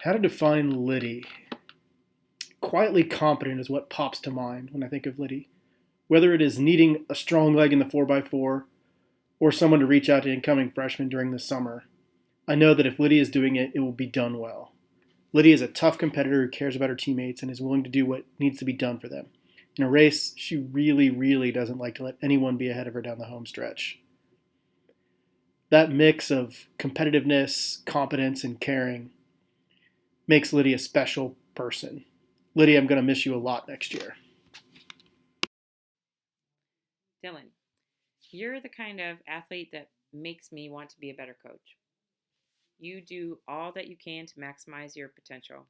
How to define Liddy? Quietly competent is what pops to mind when I think of Liddy. Whether it is needing a strong leg in the 4x4 or someone to reach out to incoming freshmen during the summer, I know that if Liddy is doing it, it will be done well. Liddy is a tough competitor who cares about her teammates and is willing to do what needs to be done for them. In a race, she really doesn't like to let anyone be ahead of her down the home stretch. That mix of competitiveness, competence, and caring makes Liddy a special person. Lydia, I'm going to miss you a lot next year. Dylan, you're the kind of athlete that makes me want to be a better coach. You do all that you can to maximize your potential.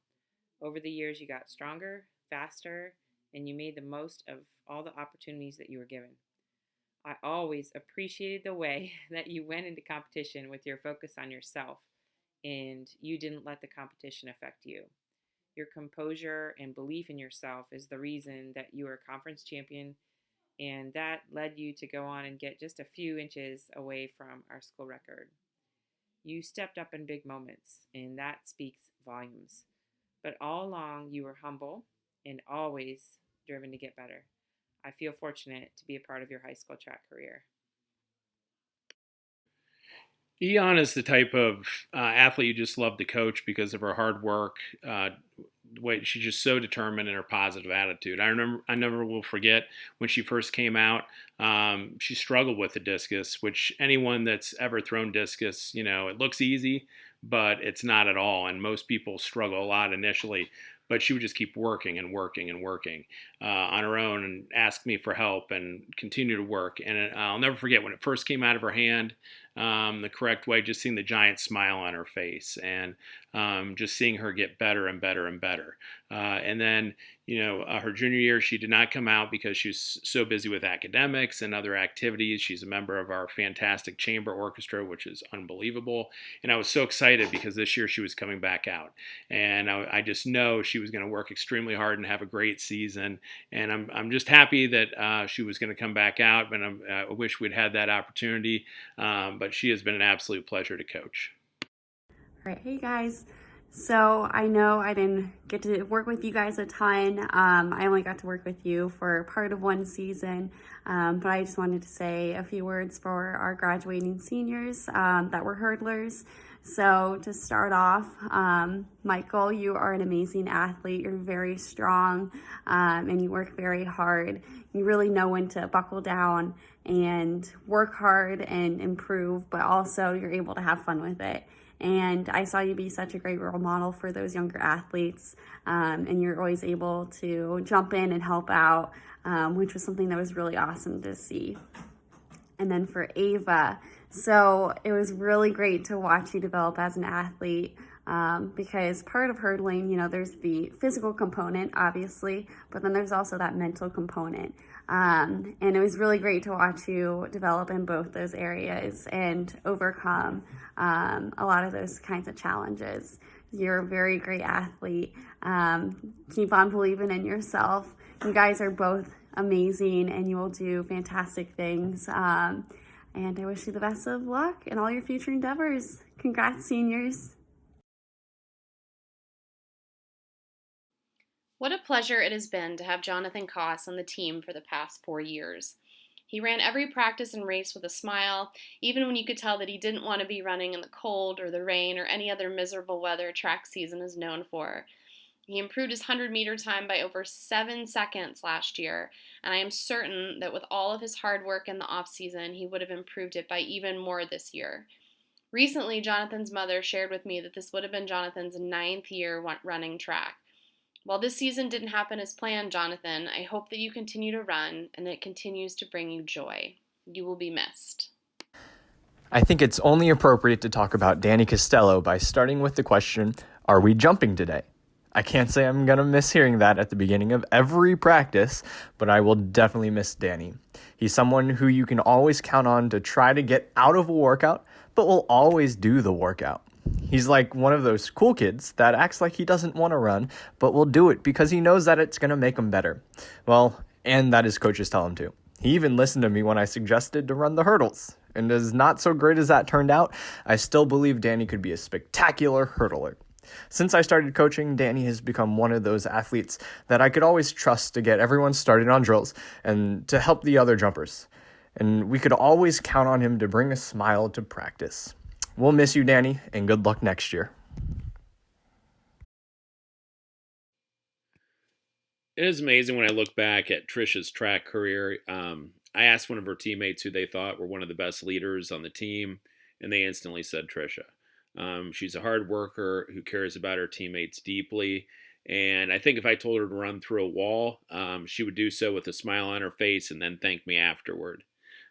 Over the years, you got stronger, faster, and you made the most of all the opportunities that you were given. I always appreciated the way that you went into competition with your focus on yourself, and you didn't let the competition affect you. Your composure and belief in yourself is the reason that you are a conference champion, and that led you to go on and get just a few inches away from our school record. You stepped up in big moments, and that speaks volumes. But all along, you were humble and always driven to get better. I feel fortunate to be a part of your high school track career. Eon is the type of athlete you just love to coach because of her hard work. The way she's just so determined in her positive attitude. I never will forget when she first came out. She struggled with the discus, which anyone that's ever thrown discus, it looks easy, but it's not at all. And most people struggle a lot initially. But she would just keep working and working and working on her own and ask me for help and continue to work. And I'll never forget when it first came out of her hand the correct way, just seeing the giant smile on her face and just seeing her get better and better and better. And then, her junior year, she did not come out because she was so busy with academics and other activities. She's a member of our fantastic chamber orchestra, which is unbelievable. And I was so excited because this year she was coming back out. And I just know she was going to work extremely hard and have a great season. And I'm just happy that she was going to come back out. But I wish we'd had that opportunity. But she has been an absolute pleasure to coach. All right, hey guys. So I know I didn't get to work with you guys a ton. I only got to work with you for part of one season, but I just wanted to say a few words for our graduating seniors that were hurdlers. So to start off, Michael, you are an amazing athlete. You're very strong and you work very hard. You really know when to buckle down and work hard and improve, but also you're able to have fun with it. And I saw you be such a great role model for those younger athletes, and you're always able to jump in and help out, which was something that was really awesome to see. And then for Ava, so it was really great to watch you develop as an athlete, because part of hurdling, there's the physical component, obviously, but then there's also that mental component. And it was really great to watch you develop in both those areas and overcome a lot of those kinds of challenges. You're a very great athlete. Keep on believing in yourself. You guys are both amazing and you will do fantastic things. And I wish you the best of luck in all your future endeavors. Congrats, seniors. What a pleasure it has been to have Jonathan Koss on the team for the past 4 years. He ran every practice and race with a smile, even when you could tell that he didn't want to be running in the cold or the rain or any other miserable weather track season is known for. He improved his 100-meter time by over 7 seconds last year, and I am certain that with all of his hard work in the off-season, he would have improved it by even more this year. Recently, Jonathan's mother shared with me that this would have been Jonathan's 9th year running track. While this season didn't happen as planned, Jonathan, I hope that you continue to run and that it continues to bring you joy. You will be missed. I think it's only appropriate to talk about Danny Costello by starting with the question, are we jumping today? I can't say I'm going to miss hearing that at the beginning of every practice, but I will definitely miss Danny. He's someone who you can always count on to try to get out of a workout, but will always do the workout. He's like one of those cool kids that acts like he doesn't want to run, but will do it because he knows that it's going to make him better. Well, and that his coaches tell him to. He even listened to me when I suggested to run the hurdles. And as not so great as that turned out, I still believe Danny could be a spectacular hurdler. Since I started coaching, Danny has become one of those athletes that I could always trust to get everyone started on drills and to help the other jumpers. And we could always count on him to bring a smile to practice. We'll miss you, Danny, and good luck next year. It is amazing when I look back at Trisha's track career. I asked one of her teammates who they thought were one of the best leaders on the team, and they instantly said Trisha. She's a hard worker who cares about her teammates deeply. And I think if I told her to run through a wall, she would do so with a smile on her face and then thank me afterward.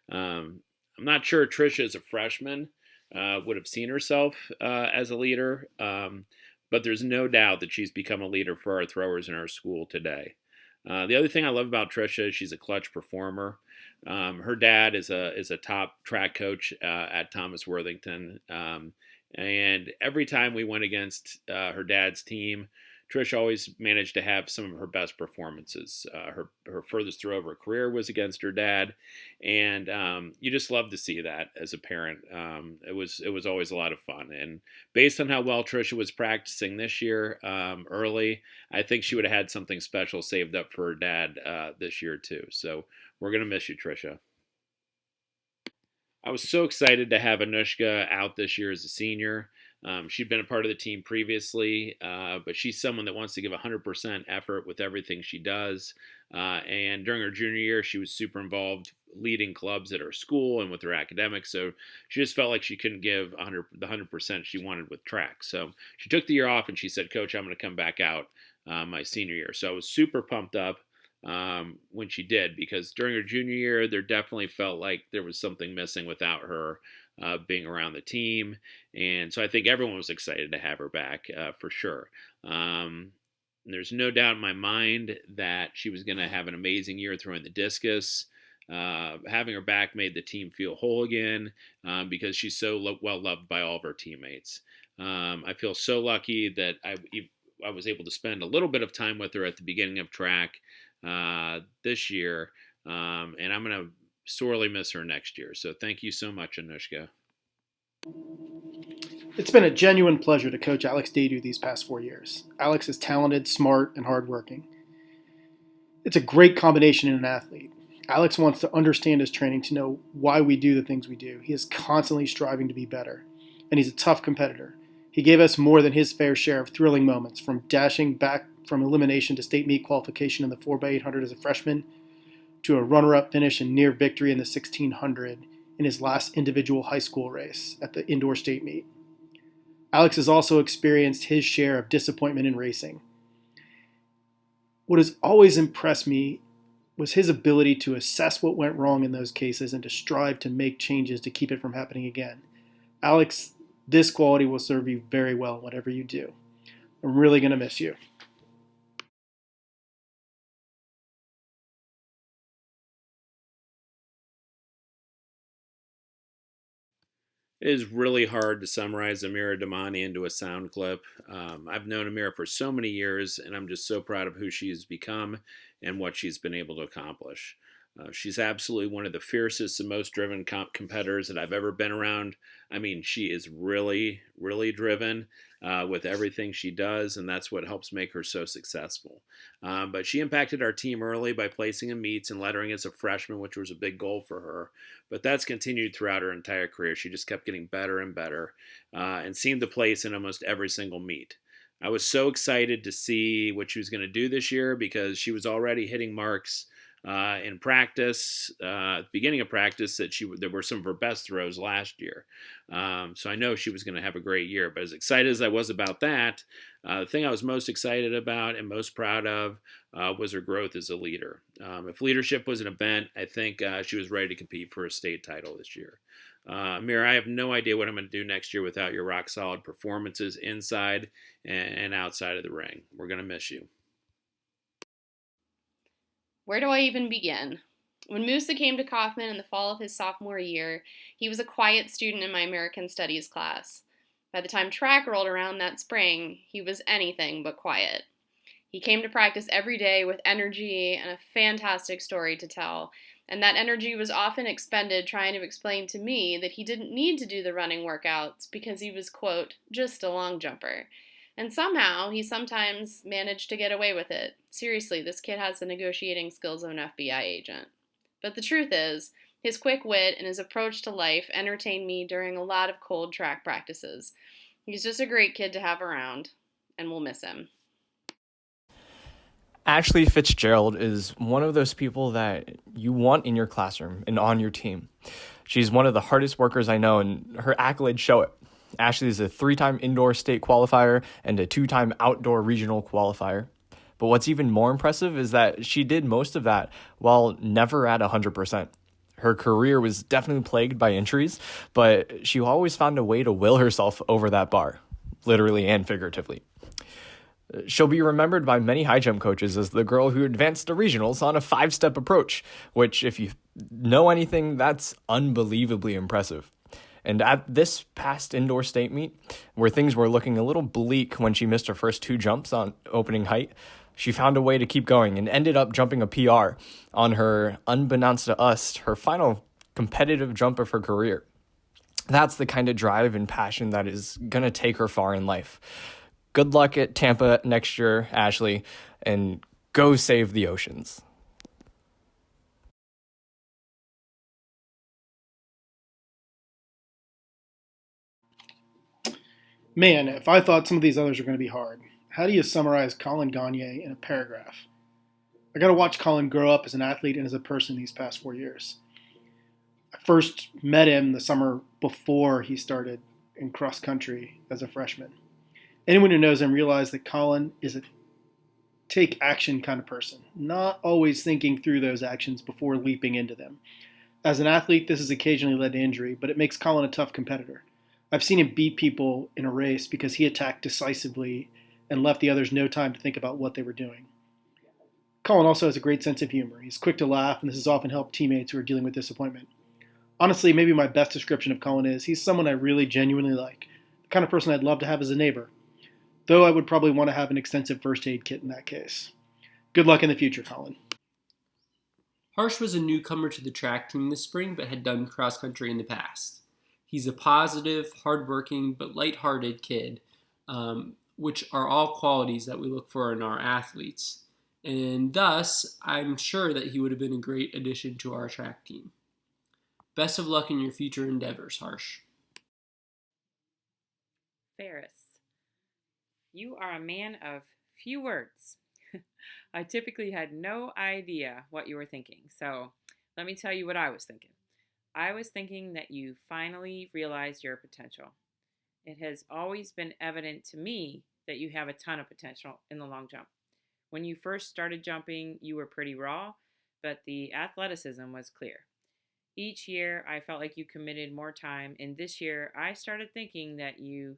I'm not sure Trisha as a freshman would have seen herself as a leader, but there's no doubt that she's become a leader for our throwers in our school today. The other thing I love about Trisha is she's a clutch performer. Her dad is a top track coach at Thomas Worthington. And every time we went against her dad's team, Trisha always managed to have some of her best performances. Her furthest throw of her career was against her dad, and you just love to see that as a parent. It was always a lot of fun. And based on how well Trisha was practicing this year early, I think she would have had something special saved up for her dad this year too. So we're gonna miss you, Trisha. I was so excited to have Anushka out this year as a senior. She'd been a part of the team previously, but she's someone that wants to give 100% effort with everything she does. And during her junior year, she was super involved leading clubs at her school and with her academics. So she just felt like she couldn't give the 100% she wanted with track. So she took the year off and she said, Coach, I'm going to come back out my senior year. So I was super pumped up when she did, because during her junior year, there definitely felt like there was something missing without her being around the team. And so I think everyone was excited to have her back for sure. There's no doubt in my mind that she was going to have an amazing year throwing the discus. Having her back made the team feel whole again because she's so well loved by all of her teammates. I feel so lucky that I was able to spend a little bit of time with her at the beginning of track this year, and I'm going to sorely miss her next year. So thank you so much, Anushka. It's been a genuine pleasure to coach Alex Dadu these past 4 years. Alex is talented, smart, and hardworking. It's a great combination in an athlete. Alex wants to understand his training to know why we do the things we do. He is constantly striving to be better, and he's a tough competitor. He gave us more than his fair share of thrilling moments, from dashing back from elimination to state meet qualification in the 4x800 as a freshman, to a runner-up finish and near victory in the 1600 in his last individual high school race at the indoor state meet. Alex has also experienced his share of disappointment in racing. What has always impressed me was his ability to assess what went wrong in those cases and to strive to make changes to keep it from happening again. Alex, this quality will serve you very well whatever you do. I'm really going to miss you. It is really hard to summarize Amira Damani into a sound clip. I've known Amira for so many years, and I'm just so proud of who she's become and what she's been able to accomplish. She's absolutely one of the fiercest and most driven competitors that I've ever been around. I mean, she is really, really driven with everything she does, and that's what helps make her so successful. But she impacted our team early by placing in meets and lettering as a freshman, which was a big goal for her. But that's continued throughout her entire career. She just kept getting better and better and seemed to place in almost every single meet. I was so excited to see what she was going to do this year because she was already hitting marks in practice, beginning of practice, that were some of her best throws last year. So I know she was going to have a great year. But as excited as I was about that, the thing I was most excited about and most proud of was her growth as a leader. If leadership was an event, I think she was ready to compete for a state title this year. Amira, I have no idea what I'm going to do next year without your rock-solid performances inside and outside of the ring. We're going to miss you. Where do I even begin? When Moosa came to Coffman in the fall of his sophomore year, he was a quiet student in my American Studies class. By the time track rolled around that spring, he was anything but quiet. He came to practice every day with energy and a fantastic story to tell, and that energy was often expended trying to explain to me that he didn't need to do the running workouts because he was, quote, just a long jumper. And somehow, he sometimes managed to get away with it. Seriously, this kid has the negotiating skills of an FBI agent. But the truth is, his quick wit and his approach to life entertained me during a lot of cold track practices. He's just a great kid to have around, and we'll miss him. Ashley Fitzgerald is one of those people that you want in your classroom and on your team. She's one of the hardest workers I know, and her accolades show it. Ashley is a 3-time indoor state qualifier and a 2-time outdoor regional qualifier. But what's even more impressive is that she did most of that while never at 100%. Her career was definitely plagued by injuries, but she always found a way to will herself over that bar, literally and figuratively. She'll be remembered by many high jump coaches as the girl who advanced to regionals on a 5-step approach, which, if you know anything, that's unbelievably impressive. And at this past indoor state meet, where things were looking a little bleak when she missed her first 2 jumps on opening height, she found a way to keep going and ended up jumping a PR on her, unbeknownst to us, her final competitive jump of her career. That's the kind of drive and passion that is going to take her far in life. Good luck at Tampa next year, Ashley, and go save the oceans. Man, if I thought some of these others were going to be hard, how do you summarize Colin Gagne in a paragraph? I got to watch Colin grow up as an athlete and as a person these past 4 years. I first met him the summer before he started in cross country as a freshman. Anyone who knows him realizes that Colin is a take action kind of person, not always thinking through those actions before leaping into them. As an athlete, this has occasionally led to injury, but it makes Colin a tough competitor. I've seen him beat people in a race because he attacked decisively and left the others no time to think about what they were doing. Colin also has a great sense of humor. He's quick to laugh, and this has often helped teammates who are dealing with disappointment. Honestly, maybe my best description of Colin is he's someone I really genuinely like, the kind of person I'd love to have as a neighbor, though I would probably want to have an extensive first aid kit in that case. Good luck in the future, Colin. Harsh was a newcomer to the track team this spring, but had done cross country in the past. He's a positive, hardworking, but lighthearted kid, which are all qualities that we look for in our athletes. And thus, I'm sure that he would have been a great addition to our track team. Best of luck in your future endeavors, Harsh. Ferris, you are a man of few words. I typically had no idea what you were thinking, so let me tell you what I was thinking. I was thinking that you finally realized your potential. It has always been evident to me that you have a ton of potential in the long jump. When you first started jumping, you were pretty raw, but the athleticism was clear. Each year, I felt like you committed more time, and this year, I started thinking that you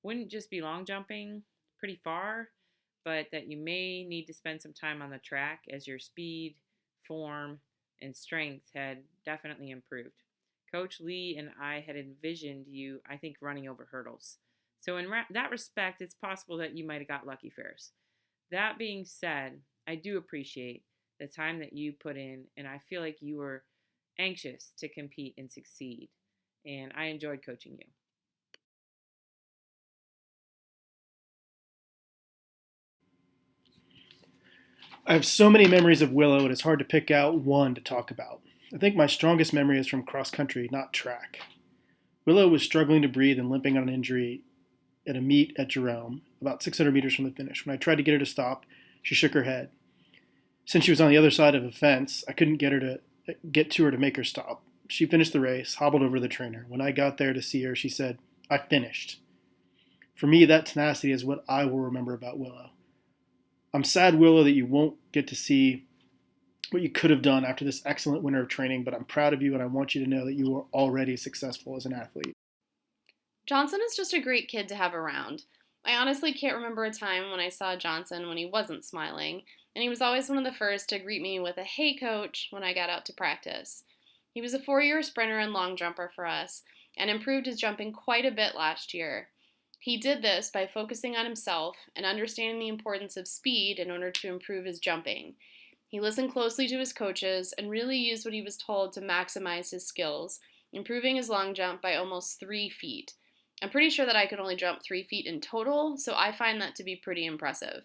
wouldn't just be long jumping pretty far, but that you may need to spend some time on the track as your speed, form, and strength had definitely improved. Coach Lee and I had envisioned you, I think, running over hurdles. So in that respect, it's possible that you might have got lucky, Ferris. That being said, I do appreciate the time that you put in, and I feel like you were anxious to compete and succeed, and I enjoyed coaching you. I have so many memories of Willow, it is hard to pick out one to talk about. I think my strongest memory is from cross country, not track. Willow was struggling to breathe and limping on an injury at a meet at Jerome, about 600 meters from the finish. When I tried to get her to stop, she shook her head. Since she was on the other side of a fence, I couldn't get to her to make her stop. She finished the race, hobbled over to the trainer. When I got there to see her, she said, "I finished." For me, that tenacity is what I will remember about Willow. I'm sad, Willow, that you won't get to see what you could have done after this excellent winter of training, but I'm proud of you and I want you to know that you are already successful as an athlete. Johnson is just a great kid to have around. I honestly can't remember a time when I saw Johnson when he wasn't smiling, and he was always one of the first to greet me with a "Hey, coach," when I got out to practice. He was a 4-year sprinter and long jumper for us, and improved his jumping quite a bit last year. He did this by focusing on himself and understanding the importance of speed in order to improve his jumping. He listened closely to his coaches and really used what he was told to maximize his skills, improving his long jump by almost 3 feet. I'm pretty sure that I could only jump 3 feet in total, so I find that to be pretty impressive.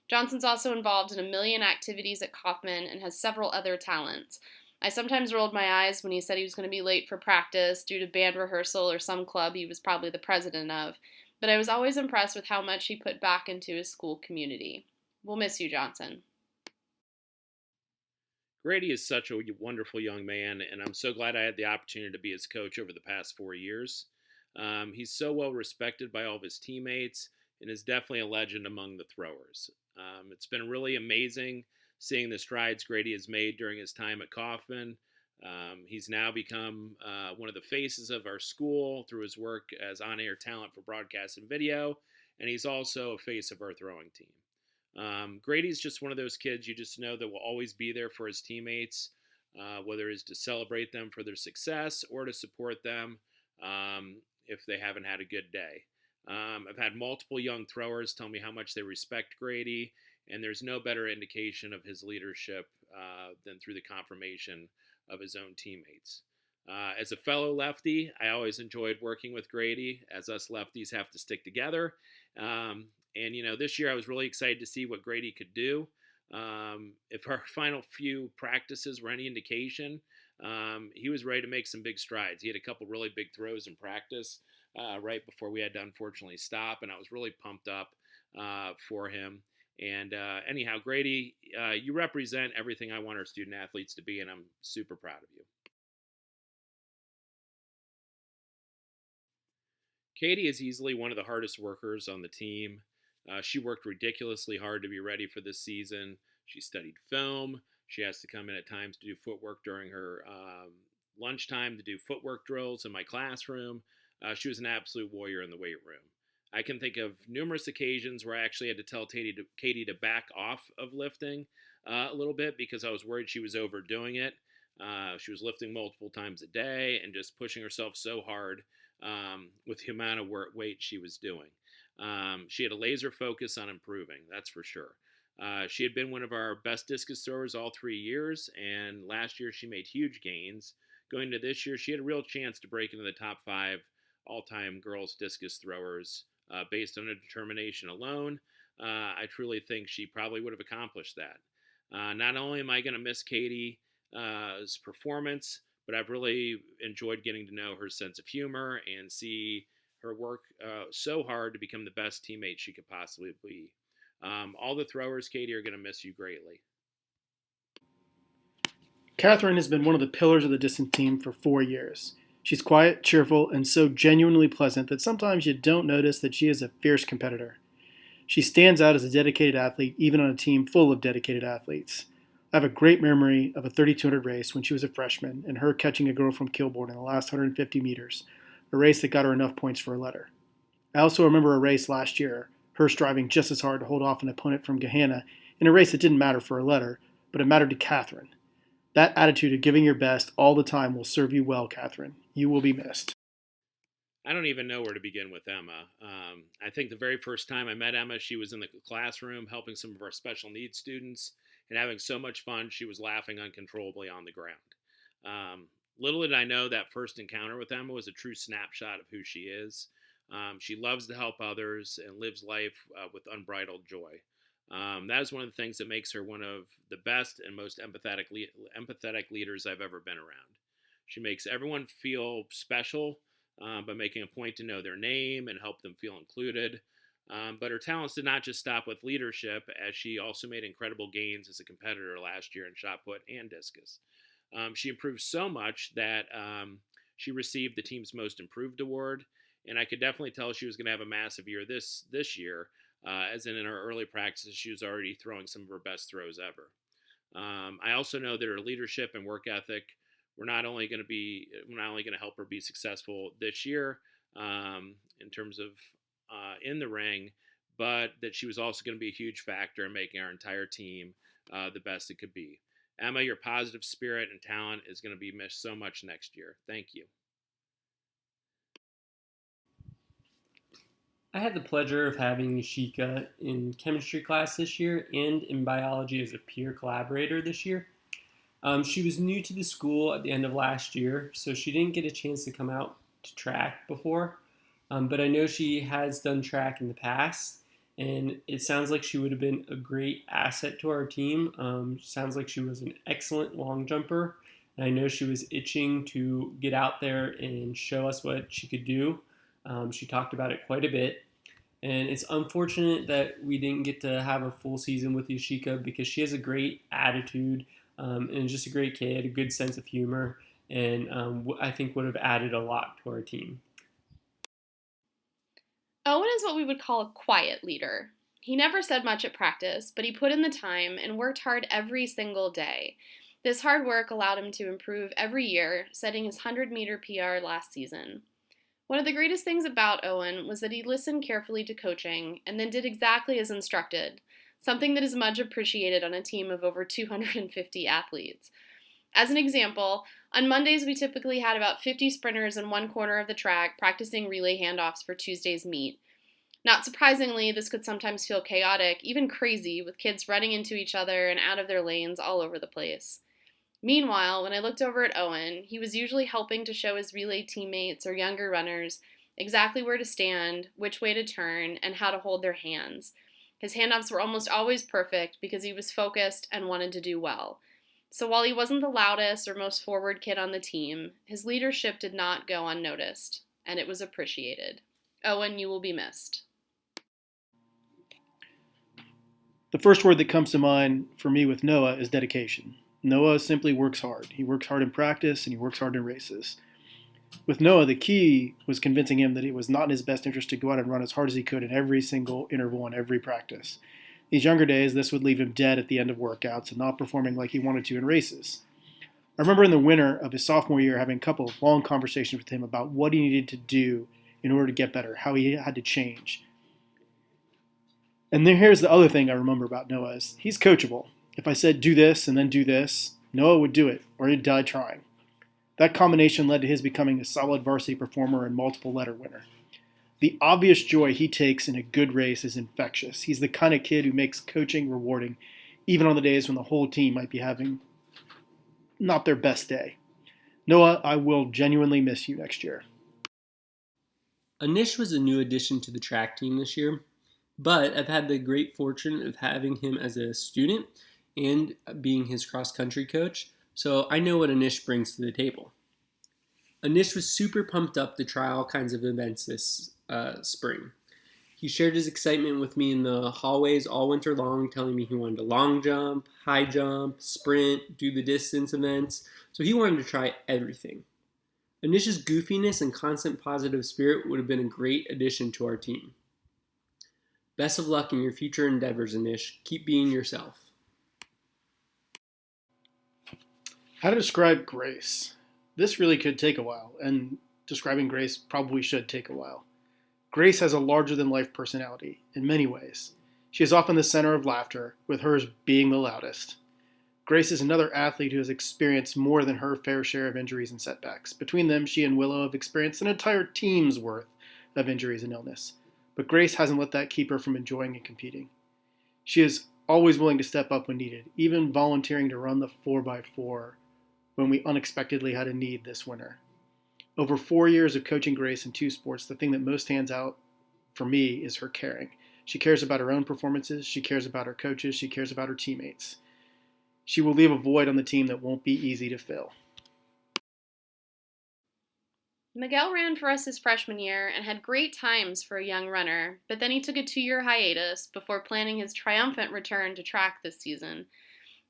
Johnson's also involved in a million activities at Coffman and has several other talents. I sometimes rolled my eyes when he said he was going to be late for practice due to band rehearsal or some club he was probably the president of, but I was always impressed with how much he put back into his school community. We'll miss you, Johnson. Grady is such a wonderful young man, and I'm so glad I had the opportunity to be his coach over the past 4 years. He's so well respected by all of his teammates and is definitely a legend among the throwers. It's been really amazing seeing the strides Grady has made during his time at Coffman. He's now become one of the faces of our school through his work as on-air talent for broadcast and video, and he's also a face of our throwing team. Grady's just one of those kids you just know that will always be there for his teammates, whether it's to celebrate them for their success or to support them if they haven't had a good day. I've had multiple young throwers tell me how much they respect Grady, and there's no better indication of his leadership than through the confirmation of his own teammates. As a fellow lefty, I always enjoyed working with Grady, as us lefties have to stick together. And, this year I was really excited to see what Grady could do. If our final few practices were any indication, he was ready to make some big strides. He had a couple really big throws in practice right before we had to unfortunately stop, and I was really pumped up for him. And anyhow, Grady, you represent everything I want our student athletes to be, and I'm super proud of you. Katie is easily one of the hardest workers on the team. She worked ridiculously hard to be ready for this season. She studied film. She has to come in at times to do footwork during her lunchtime to do footwork drills in my classroom. She was an absolute warrior in the weight room. I can think of numerous occasions where I actually had to tell Katie to back off of lifting a little bit because I was worried she was overdoing it. She was lifting multiple times a day and just pushing herself so hard with the amount of weight she was doing. She had a laser focus on improving, that's for sure. She had been one of our best discus throwers all 3 years, and last year she made huge gains. Going into this year, she had a real chance to break into the top 5 all-time girls discus throwers based on her determination alone. I truly think she probably would have accomplished that. Not only am I going to miss Katie's performance, but I've really enjoyed getting to know her sense of humor and see her work so hard to become the best teammate she could possibly be. All the throwers, Katie, are going to miss you greatly. Katherine has been one of the pillars of the distance team for 4 years. She's quiet, cheerful, and so genuinely pleasant that sometimes you don't notice that she is a fierce competitor. She stands out as a dedicated athlete, even on a team full of dedicated athletes. I have a great memory of a 3200 race when she was a freshman and her catching a girl from Kilbourne in the last 150 meters, a race that got her enough points for a letter. I also remember a race last year, her striving just as hard to hold off an opponent from Gehenna in a race that didn't matter for a letter, but it mattered to Katherine. That attitude of giving your best all the time will serve you well, Katherine. You will be missed. I don't even know where to begin with Emma. I think the very first time I met Emma, she was in the classroom helping some of our special needs students and having so much fun, she was laughing uncontrollably on the ground. Little did I know that first encounter with Emma was a true snapshot of who she is. She loves to help others and lives life with unbridled joy. That is one of the things that makes her one of the best and most empathetic leaders I've ever been around. She makes everyone feel special by making a point to know their name and help them feel included. But her talents did not just stop with leadership, as she also made incredible gains as a competitor last year in shot put and discus. She improved so much that she received the team's Most Improved award, and I could definitely tell she was going to have a massive year this year, as in her early practices, she was already throwing some of her best throws ever. I also know that her leadership and work ethic were not only going to help her be successful this year in terms of in the ring, but that she was also going to be a huge factor in making our entire team the best it could be. Emma, your positive spirit and talent is going to be missed so much next year. Thank you. I had the pleasure of having Ishika in chemistry class this year and in biology as a peer collaborator this year. She was new to the school at the end of last year, so she didn't get a chance to come out to track before. But I know she has done track in the past, and it sounds like she would have been a great asset to our team. Sounds like she was an excellent long jumper, and I know she was itching to get out there and show us what she could do. She talked about it quite a bit, and it's unfortunate that we didn't get to have a full season with Ishika because she has a great attitude and just a great kid, a good sense of humor, and I think would have added a lot to our team. Owen is what we would call a quiet leader. He never said much at practice, but he put in the time and worked hard every single day. This hard work allowed him to improve every year, setting his 100-meter PR last season. One of the greatest things about Owen was that he listened carefully to coaching and then did exactly as instructed, something that is much appreciated on a team of over 250 athletes. As an example, on Mondays we typically had about 50 sprinters in one corner of the track practicing relay handoffs for Tuesday's meet. Not surprisingly, this could sometimes feel chaotic, even crazy, with kids running into each other and out of their lanes all over the place. Meanwhile, when I looked over at Owen, he was usually helping to show his relay teammates or younger runners exactly where to stand, which way to turn, and how to hold their hands. His handoffs were almost always perfect because he was focused and wanted to do well. So while he wasn't the loudest or most forward kid on the team, his leadership did not go unnoticed, and it was appreciated. Owen, you will be missed. The first word that comes to mind for me with Noah is dedication. Noah simply works hard. He works hard in practice and he works hard in races. With Noah, the key was convincing him that it was not in his best interest to go out and run as hard as he could in every single interval and every practice. These younger days, this would leave him dead at the end of workouts and not performing like he wanted to in races. I remember in the winter of his sophomore year having a couple of long conversations with him about what he needed to do in order to get better, how he had to change. And then here's the other thing I remember about Noah is he's coachable. If I said do this and then do this, Noah would do it, or he'd die trying. That combination led to his becoming a solid varsity performer and multiple letter winner. The obvious joy he takes in a good race is infectious. He's the kind of kid who makes coaching rewarding, even on the days when the whole team might be having not their best day. Noah, I will genuinely miss you next year. Anish was a new addition to the track team this year, but I've had the great fortune of having him as a student and being his cross-country coach, so I know what Anish brings to the table. Anish was super pumped up to try all kinds of events this spring. He shared his excitement with me in the hallways all winter long, telling me he wanted to long jump, high jump, sprint, do the distance events, so he wanted to try everything. Anish's goofiness and constant positive spirit would have been a great addition to our team. Best of luck in your future endeavors, Anish. Keep being yourself. How to describe Grace? This really could take a while, and describing Grace probably should take a while. Grace has a larger-than-life personality, in many ways. She is often the center of laughter, with hers being the loudest. Grace is another athlete who has experienced more than her fair share of injuries and setbacks. Between them, she and Willow have experienced an entire team's worth of injuries and illness. But Grace hasn't let that keep her from enjoying and competing. She is always willing to step up when needed, even volunteering to run the 4x4 when we unexpectedly had a need this winter. Over 4 years of coaching Grace in two sports, the thing that most stands out for me is her caring. She cares about her own performances, she cares about her coaches, she cares about her teammates. She will leave a void on the team that won't be easy to fill. Miguel ran for us his freshman year and had great times for a young runner, but then he took a 2-year hiatus before planning his triumphant return to track this season.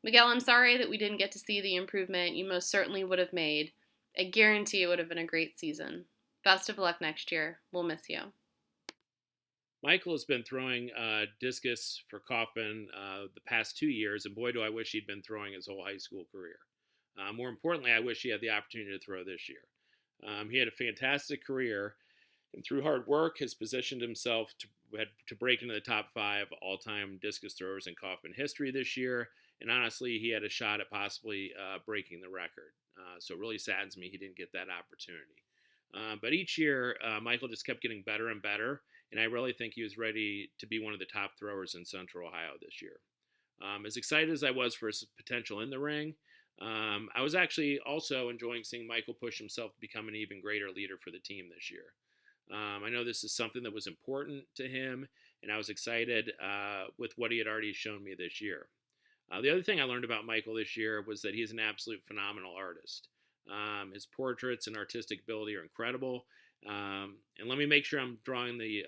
Miguel, I'm sorry that we didn't get to see the improvement you most certainly would have made. I guarantee it would have been a great season. Best of luck next year. We'll miss you. Michael has been throwing discus for Coffman the past 2 years, and boy, do I wish he'd been throwing his whole high school career. More importantly, I wish he had the opportunity to throw this year. He had a fantastic career, and through hard work has positioned himself to break into the top 5 all-time discus throwers in Coffman history this year, and honestly, he had a shot at possibly breaking the record. So it really saddens me he didn't get that opportunity. But each year, Michael just kept getting better and better, and I really think he was ready to be one of the top throwers in Central Ohio this year. As excited as I was for his potential in the ring, I was actually also enjoying seeing Michael push himself to become an even greater leader for the team this year. I know this is something that was important to him, and I was excited with what he had already shown me this year. The other thing I learned about Michael this year was that he's an absolute phenomenal artist. His portraits and artistic ability are incredible. And let me make sure I'm drawing the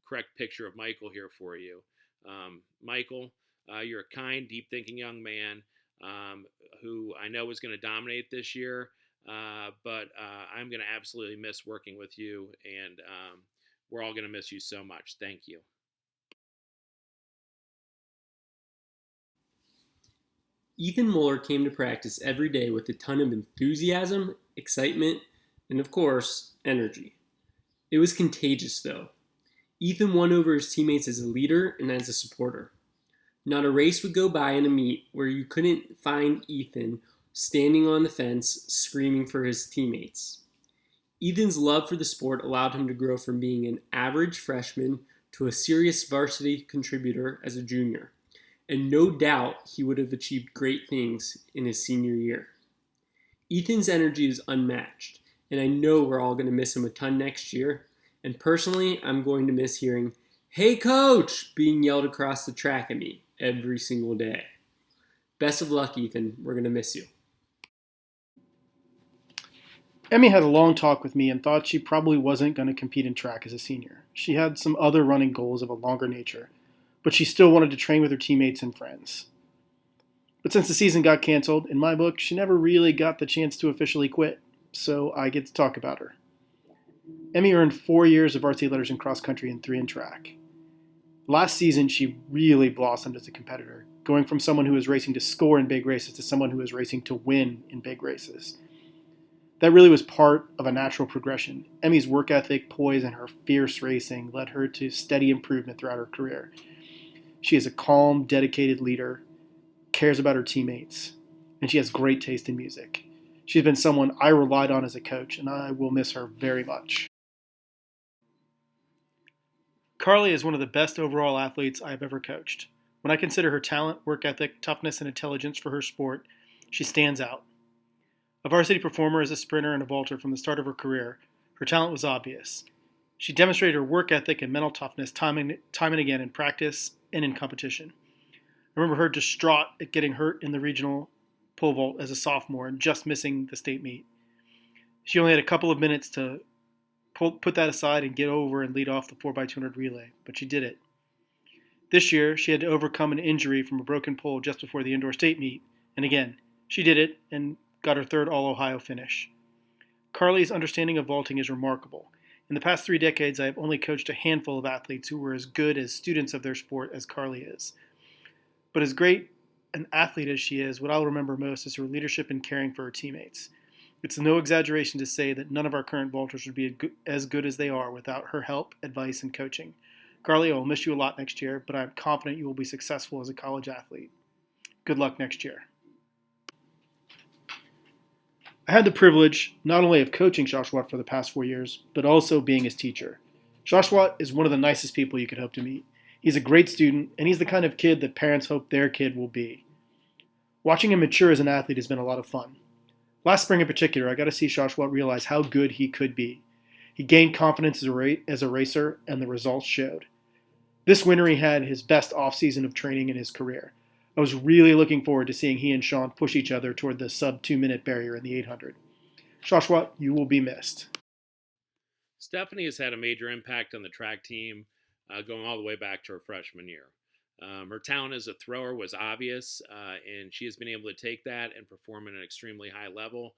correct picture of Michael here for you. Michael, you're a kind, deep-thinking young man who I know is going to dominate this year, but I'm going to absolutely miss working with you, and we're all going to miss you so much. Thank you. Ethan Muller came to practice every day with a ton of enthusiasm, excitement, and of course, energy. It was contagious though. Ethan won over his teammates as a leader and as a supporter. Not a race would go by in a meet where you couldn't find Ethan standing on the fence screaming for his teammates. Ethan's love for the sport allowed him to grow from being an average freshman to a serious varsity contributor as a junior. And no doubt he would have achieved great things in his senior year. Ethan's energy is unmatched, and I know we're all going to miss him a ton next year, and personally, I'm going to miss hearing, "Hey coach," being yelled across the track at me every single day. Best of luck, Ethan. We're going to miss you. Emmy had a long talk with me and thought she probably wasn't going to compete in track as a senior. She had some other running goals of a longer nature, but she still wanted to train with her teammates and friends. But since the season got canceled, in my book, she never really got the chance to officially quit, so I get to talk about her. Emmy earned 4 years of varsity letters in cross country and 3 in track. Last season, she really blossomed as a competitor, going from someone who was racing to score in big races to someone who was racing to win in big races. That really was part of a natural progression. Emmy's work ethic, poise, and her fierce racing led her to steady improvement throughout her career. She is a calm, dedicated leader, cares about her teammates, and she has great taste in music. She's been someone I relied on as a coach, and I will miss her very much. Carly is one of the best overall athletes I have ever coached. When I consider her talent, work ethic, toughness, and intelligence for her sport, she stands out. A varsity performer as a sprinter and a vaulter from the start of her career, her talent was obvious. She demonstrated her work ethic and mental toughness time and again in practice and in competition. I remember her distraught at getting hurt in the regional pole vault as a sophomore and just missing the state meet. She only had a couple of minutes to put that aside and get over and lead off the 4x200 relay, but she did it. This year, she had to overcome an injury from a broken pole just before the indoor state meet, and again, she did it and got her 3rd All-Ohio finish. Carly's understanding of vaulting is remarkable. In the past 3 decades, I have only coached a handful of athletes who were as good as students of their sport as Carly is. But as great an athlete as she is, what I'll remember most is her leadership and caring for her teammates. It's no exaggeration to say that none of our current vaulters would be as good as they are without her help, advice, and coaching. Carly, I will miss you a lot next year, but I'm confident you will be successful as a college athlete. Good luck next year. I had the privilege not only of coaching Shashwat for the past 4 years, but also being his teacher. Shashwat is one of the nicest people you could hope to meet. He's a great student, and he's the kind of kid that parents hope their kid will be. Watching him mature as an athlete has been a lot of fun. Last spring in particular, I got to see Shashwat realize how good he could be. He gained confidence as a racer, and the results showed. This winter, he had his best off-season of training in his career. I was really looking forward to seeing he and Sean push each other toward the sub-2-minute barrier in the 800. Shashwat, you will be missed. Stephanie has had a major impact on the track team going all the way back to her freshman year. Her talent as a thrower was obvious, and she has been able to take that and perform at an extremely high level,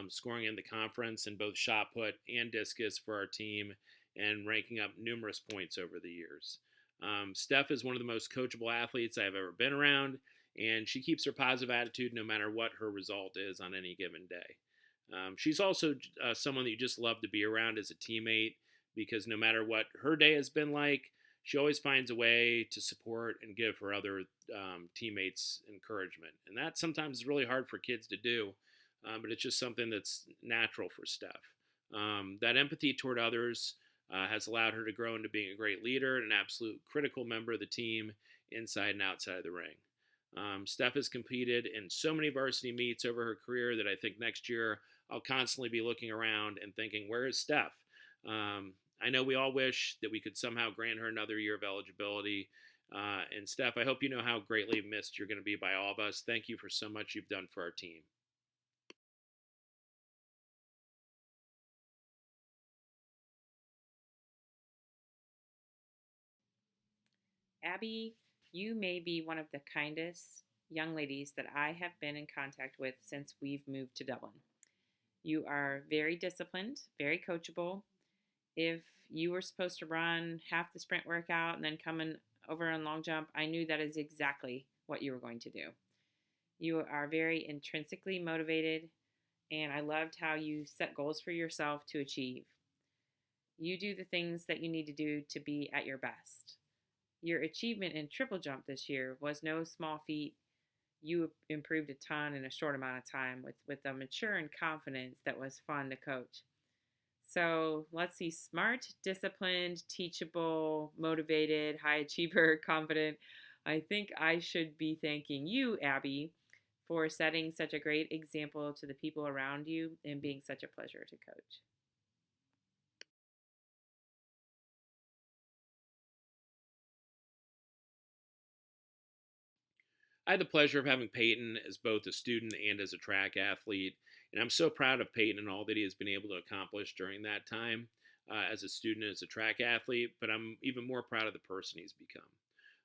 scoring in the conference in both shot put and discus for our team and ranking up numerous points over the years. Steph is one of the most coachable athletes I've ever been around, and she keeps her positive attitude no matter what her result is on any given day. She's also someone that you just love to be around as a teammate because no matter what her day has been like, she always finds a way to support and give her other teammates encouragement. And that sometimes is really hard for kids to do, but it's just something that's natural for Steph. That empathy toward others has allowed her to grow into being a great leader and an absolute critical member of the team inside and outside of the ring. Steph has competed in so many varsity meets over her career that I think next year I'll constantly be looking around and thinking, where is Steph? I know we all wish that we could somehow grant her another year of eligibility. And Steph, I hope you know how greatly missed you're going to be by all of us. Thank you for so much you've done for our team. Abbey, you may be one of the kindest young ladies that I have been in contact with since we've moved to Dublin. You are very disciplined, very coachable. If you were supposed to run half the sprint workout and then come in over on long jump, I knew that is exactly what you were going to do. You are very intrinsically motivated, and I loved how you set goals for yourself to achieve. You do the things that you need to do to be at your best. Your achievement in triple jump this year was no small feat. You improved a ton in a short amount of time with a mature and confidence that was fun to coach. So let's see, smart, disciplined, teachable, motivated, high achiever, confident. I think I should be thanking you, Abbey, for setting such a great example to the people around you and being such a pleasure to coach. I had the pleasure of having Payton as both a student and as a track athlete, and I'm so proud of Payton and all that he has been able to accomplish during that time as a student and as a track athlete, but I'm even more proud of the person he's become.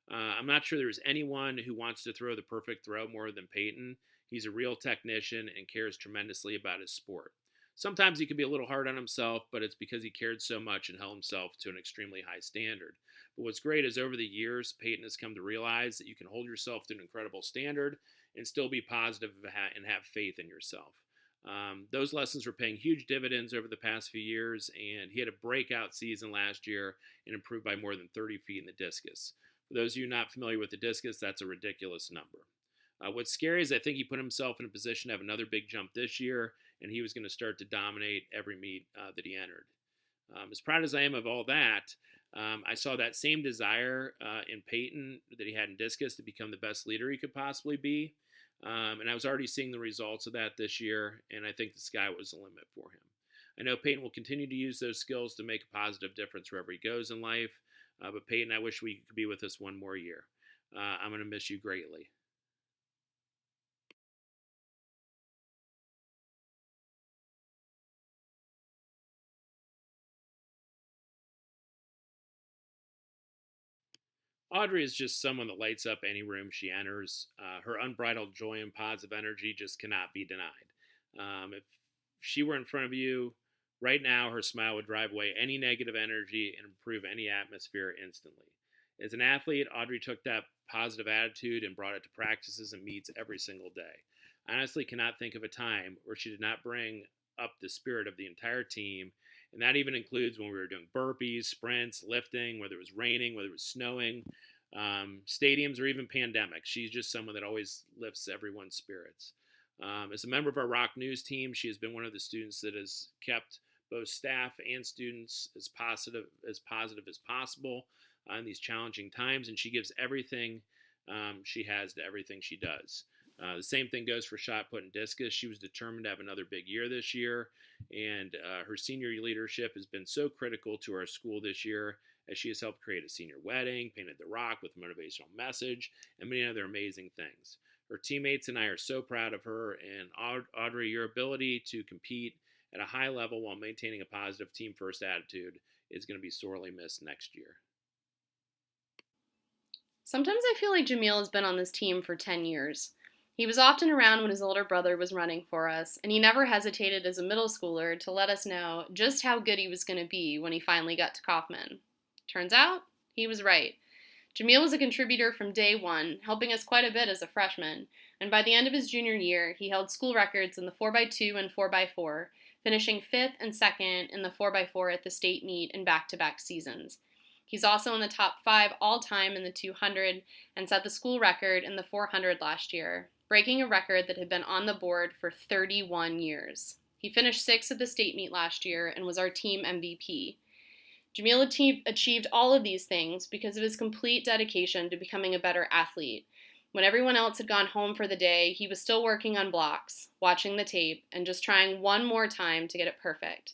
I'm not sure there's anyone who wants to throw the perfect throw more than Payton. He's a real technician and cares tremendously about his sport. Sometimes he can be a little hard on himself, but it's because he cared so much and held himself to an extremely high standard. But what's great is over the years, Payton has come to realize that you can hold yourself to an incredible standard and still be positive and have faith in yourself. Those lessons were paying huge dividends over the past few years, and he had a breakout season last year and improved by more than 30 feet in the discus. For those of you not familiar with the discus, that's a ridiculous number. What's scary is I think he put himself in a position to have another big jump this year, and he was going to start to dominate every meet that he entered. As proud as I am of all that, I saw that same desire in Payton that he had in discus to become the best leader he could possibly be. And I was already seeing the results of that this year, and I think the sky was the limit for him. I know Payton will continue to use those skills to make a positive difference wherever he goes in life. But Payton, I wish we could be with us one more year. I'm going to miss you greatly. Audrey is just someone that lights up any room she enters. Her unbridled joy and positive energy just cannot be denied. If she were in front of you right now, her smile would drive away any negative energy and improve any atmosphere instantly. As an athlete, Audrey took that positive attitude and brought it to practices and meets every single day. I honestly cannot think of a time where she did not bring up the spirit of the entire team, and that even includes when we were doing burpees, sprints, lifting, whether it was raining, whether it was snowing, stadiums, or even pandemics. She's just someone that always lifts everyone's spirits. As a member of our Rock News team, she has been one of the students that has kept both staff and students as positive as possible in these challenging times, and she gives everything she has to everything she does. The same thing goes for shot put and discus. She was determined to have another big year this year, and her senior leadership has been so critical to our school this year, as she has helped create a senior wedding, painted the rock with a motivational message, and many other amazing things. Her teammates and I are so proud of her, and Audrey, your ability to compete at a high level while maintaining a positive team-first attitude is going to be sorely missed next year. Sometimes I feel like Jamil has been on this team for 10 years. He was often around when his older brother was running for us, and he never hesitated as a middle schooler to let us know just how good he was going to be when he finally got to Coffman. Turns out, he was right. Jamil was a contributor from day one, helping us quite a bit as a freshman, and by the end of his junior year, he held school records in the 4x2 and 4x4, finishing 5th and 2nd in the 4x4 at the state meet in back-to-back seasons. He's also in the top 5 all-time in the 200 and set the school record in the 400 last year, breaking a record that had been on the board for 31 years. He finished 6th at the state meet last year and was our team MVP. Jamil achieved all of these things because of his complete dedication to becoming a better athlete. When everyone else had gone home for the day, he was still working on blocks, watching the tape, and just trying one more time to get it perfect.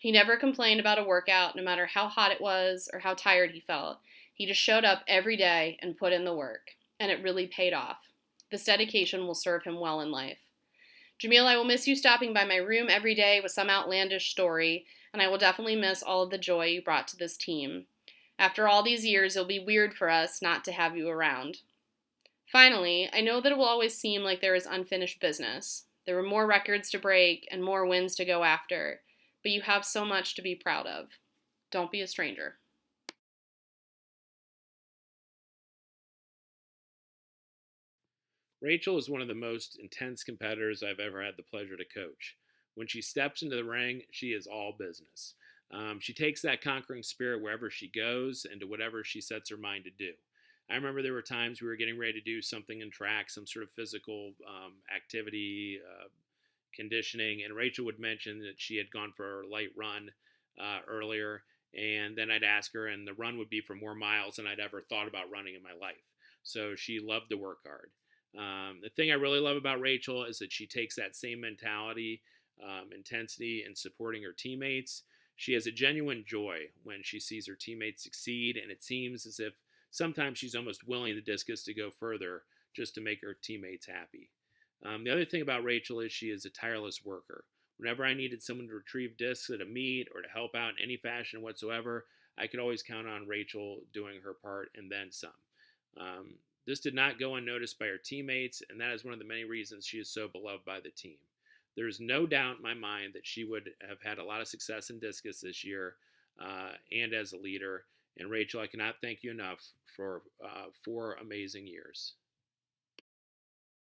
He never complained about a workout, no matter how hot it was or how tired he felt. He just showed up every day and put in the work, and it really paid off. This dedication will serve him well in life. Jamil, I will miss you stopping by my room every day with some outlandish story, and I will definitely miss all of the joy you brought to this team. After all these years, it'll be weird for us not to have you around. Finally, I know that it will always seem like there is unfinished business. There were more records to break and more wins to go after, but you have so much to be proud of. Don't be a stranger. Rachel is one of the most intense competitors I've ever had the pleasure to coach. When she steps into the ring, she is all business. She takes that conquering spirit wherever she goes and to whatever she sets her mind to do. I remember there were times we were getting ready to do something in track, some sort of physical activity, conditioning, and Rachel would mention that she had gone for a light run earlier, and then I'd ask her, and the run would be for more miles than I'd ever thought about running in my life. So she loved to work hard. The thing I really love about Rachel is that she takes that same mentality, intensity, in supporting her teammates. She has a genuine joy when she sees her teammates succeed, and it seems as if sometimes she's almost willing the discus to go further just to make her teammates happy. The other thing about Rachel is she is a tireless worker. Whenever I needed someone to retrieve discs at a meet or to help out in any fashion whatsoever, I could always count on Rachel doing her part and then some. This did not go unnoticed by her teammates, and that is one of the many reasons she is so beloved by the team. There is no doubt in my mind that she would have had a lot of success in discus this year and as a leader. And Rachel, I cannot thank you enough for 4 amazing years.